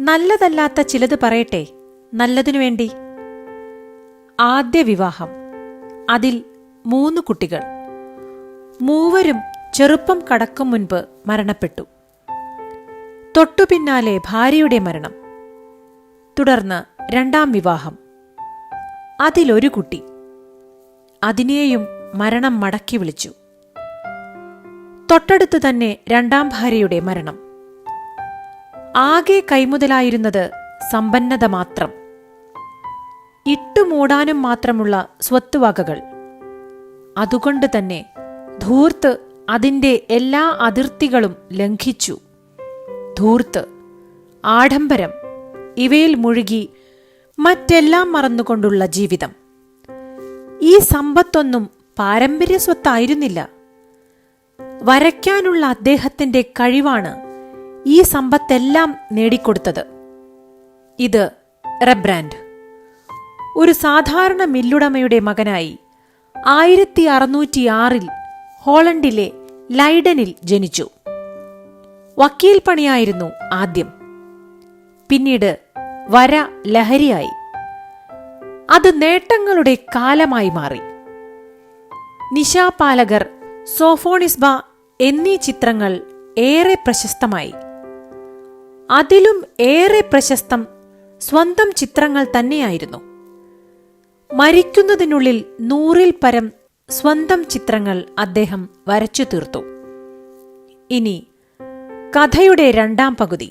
നല്ലതല്ലാത്ത ചിലത് പറയട്ടെ, നല്ലതിനു വേണ്ടി. ആദ്യ വിവാഹം, അതിൽ 3 കുട്ടികൾ. മൂവരും ചെറുപ്പം കടക്കും മുൻപ് മരണപ്പെട്ടു. തൊട്ടുപിന്നാലെ ഭാര്യയുടെ മരണം. തുടർന്ന് 2ാം വിവാഹം, അതിലൊരു കുട്ടി. അതിനെയും മരണം മടക്കി വിളിച്ചു. തൊട്ടടുത്തു തന്നെ 2ാം ഭാര്യയുടെ മരണം. ആകെ കൈമുതലായിരുന്നത് സമ്പന്നത മാത്രം. ഇട്ടുമൂടാനും മാത്രമുള്ള സ്വത്തുവകകൾ. അതുകൊണ്ട് തന്നെ ധൂർത്ത് അതിൻ്റെ എല്ലാ അതിർത്തികളും ലംഘിച്ചു. ധൂർത്ത്, ആഡംബരം ഇവയിൽ മുഴുകി മറ്റെല്ലാം മറന്നുകൊണ്ടുള്ള ജീവിതം. ഈ സമ്പത്തൊന്നും പാരമ്പര്യ സ്വത്തായിരുന്നില്ല. വരയ്ക്കാനുള്ള അദ്ദേഹത്തിന്റെ കഴിവാണ് ഈ സമ്പത്തെല്ലാം നേടിക്കൊടുത്തത്. ഇത് റെബ്രാൻഡ് ഒരു സാധാരണ മില്ലുടമയുടെ മകനായി 1606 ഹോളണ്ടിലെ ലൈഡനിൽ ജനിച്ചു. വക്കീൽ പണിയായിരുന്നു ആദ്യം. പിന്നീട് വര ലഹരിയായി. അത് നേട്ടങ്ങളുടെ കാലമായി മാറി. നിശാപാലകർ, സോഫോണിസ്ബ എന്നീ ചിത്രങ്ങൾ ഏറെ പ്രശസ്തമായി. അതിലും ഏറെ പ്രശസ്തം സ്വന്തം ചിത്രങ്ങൾ തന്നെയായിരുന്നു. മരിക്കുന്നതിനുള്ളിൽ 100-ൽ പരം സ്വന്തം ചിത്രങ്ങൾ അദ്ദേഹം വരച്ചു തീർത്തു. ഇനി കഥയുടെ 2ാം പകുതി.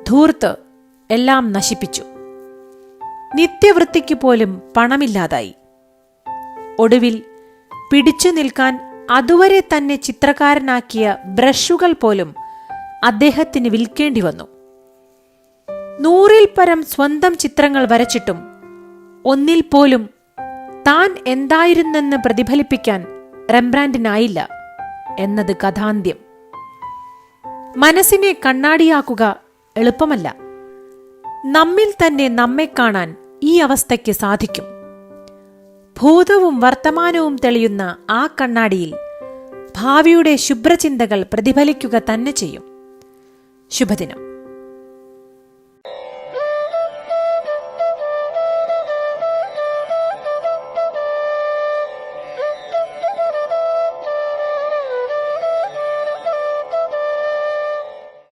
ധൂർത്ത് എല്ലാം നശിപ്പിച്ചു. നിത്യവൃത്തിക്ക് പോലും പണമില്ലാതായി. ഒടുവിൽ പിടിച്ചു നിൽക്കാൻ അതുവരെ തന്നെ ചിത്രകാരനാക്കിയ ബ്രഷുകൾ പോലും അദ്ദേഹത്തിന് വിൽക്കേണ്ടി വന്നു. 100-ൽ പരം സ്വന്തം ചിത്രങ്ങൾ വരച്ചിട്ടും ഒന്നിൽ പോലും താൻ എന്തായിരുന്നെന്ന് പ്രതിഫലിപ്പിക്കാൻ റെംബ്രാൻഡിനായില്ല എന്നത് കഥാന്ത്യം. മനസ്സിനെ കണ്ണാടിയാക്കുക എളുപ്പമല്ല. നമ്മിൽ തന്നെ നമ്മെ കാണാൻ ഈ അവസ്ഥയ്ക്ക് സാധിക്കും. ഭൂതവും വർത്തമാനവും തെളിയുന്ന ആ കണ്ണാടിയിൽ ഭാവിയുടെ ശുഭ്രചിന്തകൾ പ്രതിഫലിക്കുക തന്നെ ചെയ്യും. ശുഭദിനം.